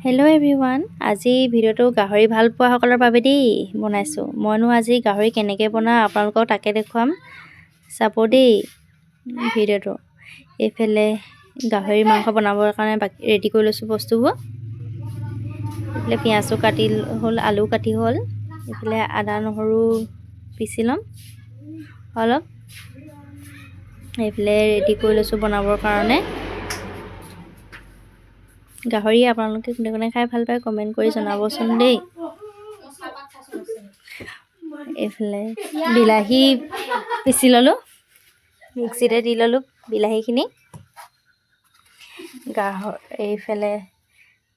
Hello' everyone, আজি ভিডিঅ'টো গাহৰি ভাল পোৱাসকলৰ বাবে দেই বনাইছোঁ। মইনো আজি গাহৰি কেনেকৈ বনাওঁ আপোনালোকক তাকে দেখুৱাম, চাব দেই ভিডিঅ'টো। এইফালে গাহৰি মাংস বনাবৰ কাৰণে ৰেডি কৰি লৈছোঁ বস্তুবোৰ। এইফালে পিঁয়াজো কাটি হ'ল, আলু কাটি হ'ল। এইফালে আদা নহৰু পিচি ল'ম অলপ। এইফালে ৰেডি কৰি লৈছোঁ বনাবৰ কাৰণে। গাহৰি আপোনালোকে কোনে কোনে খাই ভাল পায় কমেণ্ট কৰি জনাবচোন দেই। এইফালে বিলাহী পিচি ল'লোঁ, মিক্সিতে দি ল'লোঁ বিলাহীখিনি। এইফালে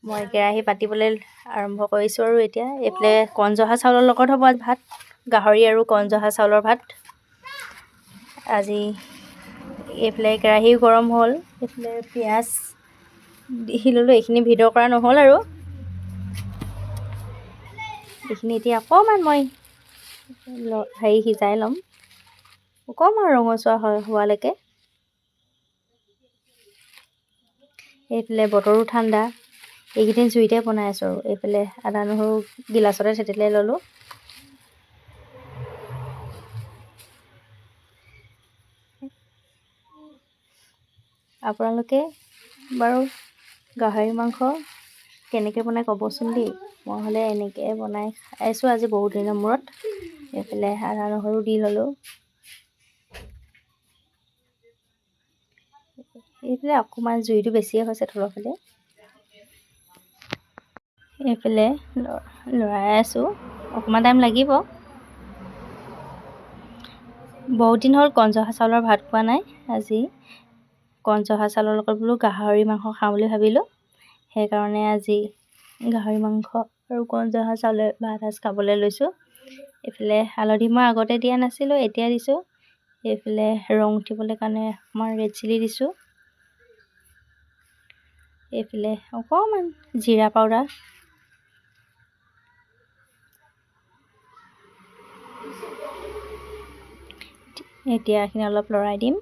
মই কেৰাহী পাতিবলৈ আৰম্ভ কৰিছোঁ আৰু এতিয়া এইফালে কণজহা চাউলৰ লগত হ'ব ভাত, গাহৰি আৰু কণজহা চাউলৰ ভাত আজি। এইফালে কেৰাহী গৰম হ'ল, এইফালে পিঁয়াজ দি ল'লোঁ। এইখিনি ভিডিঅ' কৰা নহ'ল আৰু এইখিনি এতিয়া অকণমান মই সিজাই ল'ম, অকণমান ৰঙচুৱা হোৱালৈকে। এইফালে বতৰো ঠাণ্ডা, এইকেইদিন জুইতে বনাই আছোঁ আৰু এইফালে আদা নহৰু গিলাচতে থেতেলাই ল'লোঁ। আপোনালোকে বাৰু গাহৰি মাংস কেনেকৈ বনাই ক'বচোন দেই। মই হ'লে এনেকৈ বনাই খাইছোঁ আজি বহুত দিনৰ মূৰত। এইফালে আদা নহৰু দি ল'লোঁ। এইফালে অকণমান জুইটো বেছিয়ে হৈছে তলৰ ফালে। এইফালে লৰাই আছোঁ, অকণমান টাইম লাগিব। বহুত দিন হ'ল কণজহা চাউলৰ ভাত খোৱা নাই। আজি কণজহা চাউলৰ লগত বোলো গাহৰি মাংস খাওঁ বুলি ভাবিলোঁ, সেইকাৰণে আজি গাহৰি মাংস আৰু কণজহা চাউলে ভাত সাজ খাবলৈ লৈছোঁ। এইফালে হালধি মই আগতে দিয়া নাছিলোঁ, এতিয়া দিছোঁ। এইফালে ৰং উঠিবলৈ কাৰণে অকণমান ৰেড চিলি দিছোঁ। এইফালে অকণমান জিৰা পাউডাৰ, এতিয়া এইখিনি অলপ লৰাই দিম।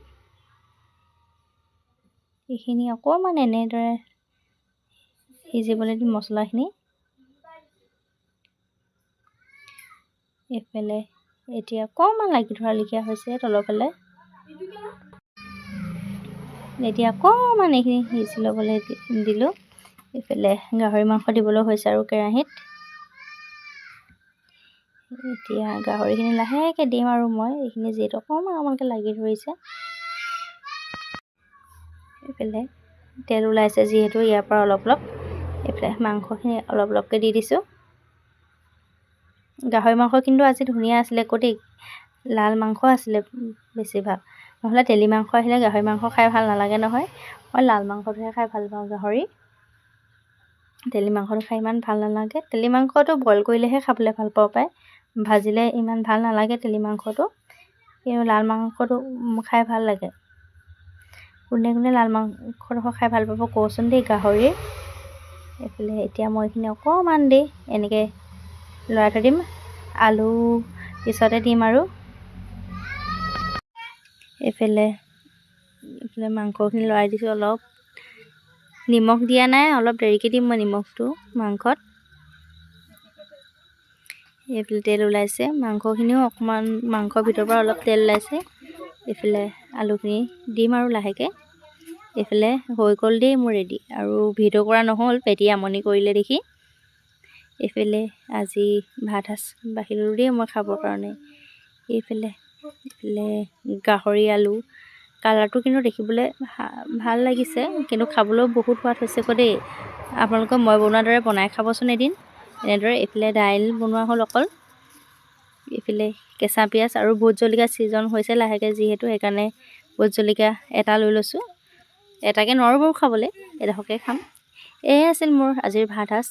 এইখিনি অকণমান এনেদৰে সিজিবলৈ দিম মছলাখিনি। এইফালে এতিয়া অকণমান লাগি ধৰালেখীয়া হৈছে তলৰ ফালে। এতিয়া অকণমান এইখিনি সিজি ল'বলৈ দিলোঁ। এইফালে গাহৰি মাংস দিবলৈ হৈছে আৰু কেৰাহীত। এতিয়া গাহৰিখিনি লাহেকৈ দিম আৰু মই এইখিনি যিহেতু অকণমানকৈ লাগি ধৰিছে। এইফালে তেল ওলাইছে যিহেতু ইয়াৰ পৰা অলপ অলপ, এইফালে মাংসখিনি অলপ অলপকৈ দি দিছোঁ। গাহৰি মাংস কিন্তু আজি ধুনীয়া আছিলে আকৌ দেই, লাল মাংস আছিলে বেছিভাগ। নহ'লে তেলি মাংস আহিলে গাহৰি মাংস খাই ভাল নালাগে নহয়। মই লাল মাংসটোহে খাই ভাল পাওঁ গাহৰি, তেলি মাংসটো খাই ইমান ভাল নালাগে। তেলি মাংসটো বইল কৰিলেহে খাবলৈ ভাল পাব পায়, ভাজিলে ইমান ভাল নালাগে তেলি মাংসটো, কিন্তু লাল মাংসটো খাই ভাল লাগে। কোনে কোনে লাল মাংসটো খাই ভাল পাব কওকচোন দেই গাহৰিৰ। এইফালে এতিয়া মই এইখিনি অকণমান দেই এনেকৈ লৰাই থৈ দিম, আলু পিছতে দিম আৰু। এইফালে মাংসখিনি লৰাই দিছোঁ, অলপ নিমখ দিয়া নাই, অলপ দেৰিকৈ দিম মই নিমখটো মাংসত। এইফালে তেল ওলাইছে, মাংসখিনিও অকণমান মাংসৰ ভিতৰৰ পৰা অলপ তেল ওলাইছে। এইফালে আলুখিনি দিম আৰু লাহেকৈ। এইফালে হৈ গ'ল দেই মোৰ ৰেডি, আৰু ভিডিঅ' কৰা নহ'ল পেটি আমনি কৰিলে দেখি। এইফালে আজি ভাত সাজ বাঢ়ি ল'লোঁ দেই মই খাবৰ কাৰণে। এইফালে গাহৰি আলু, কালাৰটো কিন্তু দেখিবলৈ ভাল লাগিছে, কিন্তু খাবলৈও বহুত সোৱাদ হৈছে আকৌ দেই। আপোনালোকে মই বনোৱাৰ দৰে বনাই খাবচোন এদিন এনেদৰে। এইফালে দাইল বনোৱা হ'ল অকল। এইফালে কেঁচা পিঁয়াজ আৰু ভোট জলকীয়া ছিজন হৈছে লাহেকৈ যিহেতু, সেইকাৰণে ভোট জলকীয়া এটা লৈ লৈছোঁ। এটাকৈ নোৱাৰোঁ বাৰু খাবলৈ, এডোখৰকৈ খাম। এয়াই আছিল মোৰ আজিৰ ভাত সাজ।